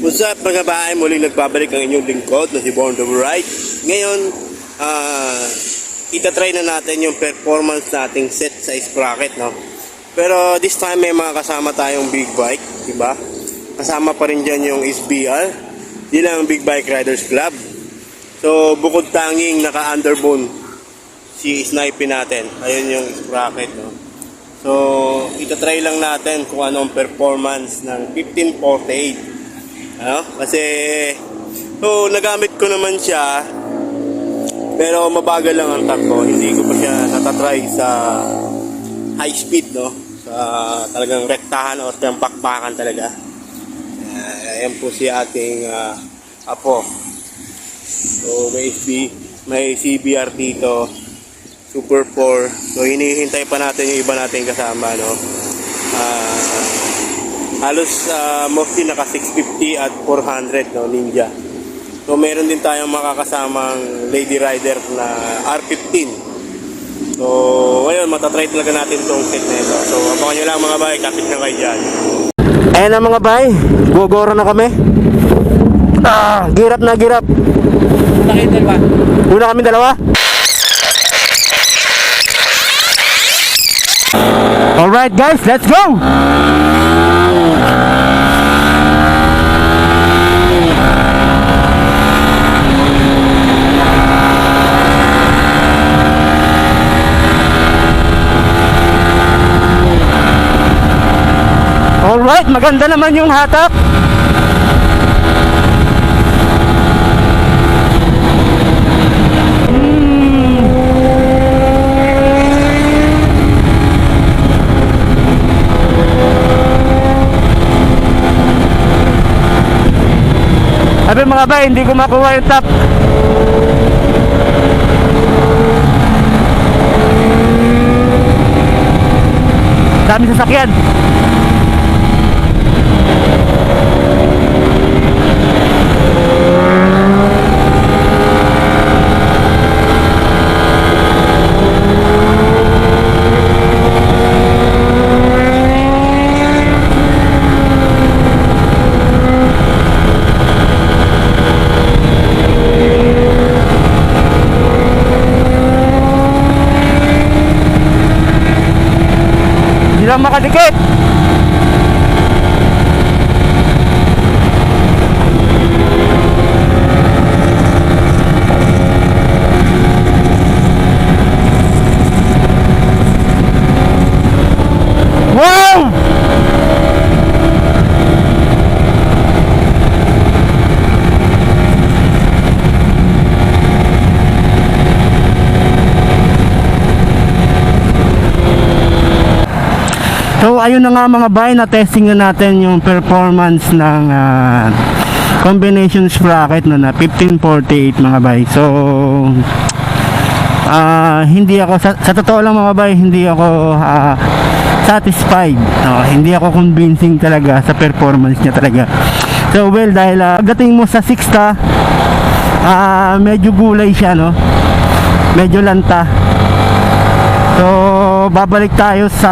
What's up mga bahay? Muling nagbabalik ang inyong lingkod na si Born to be Right. Ngayon, itatry na natin yung performance nating set sa sprocket, no? Pero this time may mga kasama tayong big bike, diba? Kasama pa rin dyan yung SBR, yun ang Big Bike Riders Club. So bukod tanging naka-underbone si snipe natin, ayun yung sprocket, no? So itatry lang natin kung anong performance ng 1548. Kasi so nagamit ko naman siya pero mabagal lang ang takbo, hindi ko pa siya natatry sa high speed, no, sa talagang rektahan o pakpakan talaga. Ayan po si ating apo. So may CBR dito, Super 4. So hinihintay pa natin yung iba nating kasama, no. Halos mostly naka 650 at 400, no, Ninja. So meron din tayong makakasamang lady rider na R15. So ngayon matatry talaga natin itong set na ito. So abangan nyo lang mga bay, kapit na kayo dyan. Ayan na mga bay, gogoro na kami. Girap na girap. Una kayong dalawa? Una kami dalawa? Alright guys, let's go! Alright, maganda naman yung hatak. Sabi mga bay, hindi ko makuha yung top. Dami sasakyan. Hindi lang makadikit. Wow! So ayun na nga mga bay, na testing na natin yung performance ng combination sprocket no, na 1548 mga bay. So hindi ako sa totoo lang mga bay, hindi ako satisfied, no? Hindi ako convincing talaga sa performance niya talaga. So well, dahil pagdating mo sa 6th medyo gulay siya, no, medyo lanta. So babalik tayo sa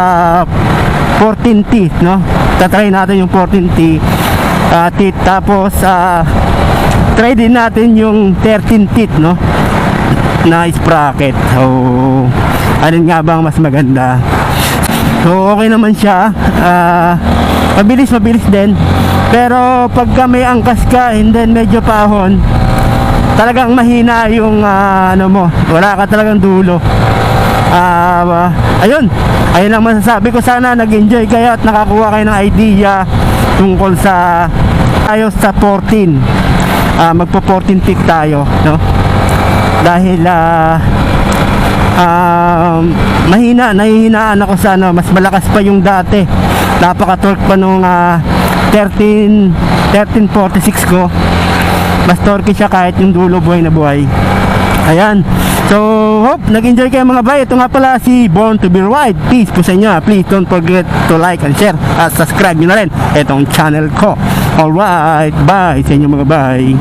14 teeth, no? Tatry natin yung 14 teeth, tapos try din natin yung 13 teeth, no, na sprocket. So alin nga bang mas maganda? So okay naman siya, mabilis din, pero pagka may angkas ka and then medyo pahon, talagang mahina yung ano mo, wala ka talagang dulo. Ayun lang masasabi ko. Sana nag-enjoy kayo at nakakuha kayo ng idea tungkol sa tayo sa 14. Magpo 14 tick tayo, no? Dahil nahihinaan ako sa ano, mas malakas pa yung dati. Napaka-torque pa nung 1346 ko. Mas torque siya kahit yung dulo buhay na buhay. Ayan. So hope nag-enjoy kayo mga bay. Ito nga pala si Born to be Right. Peace po sa inyo. Please don't forget to like and share at subscribe nyo na rin itong channel ko. Alright, bye sa inyo mga bay.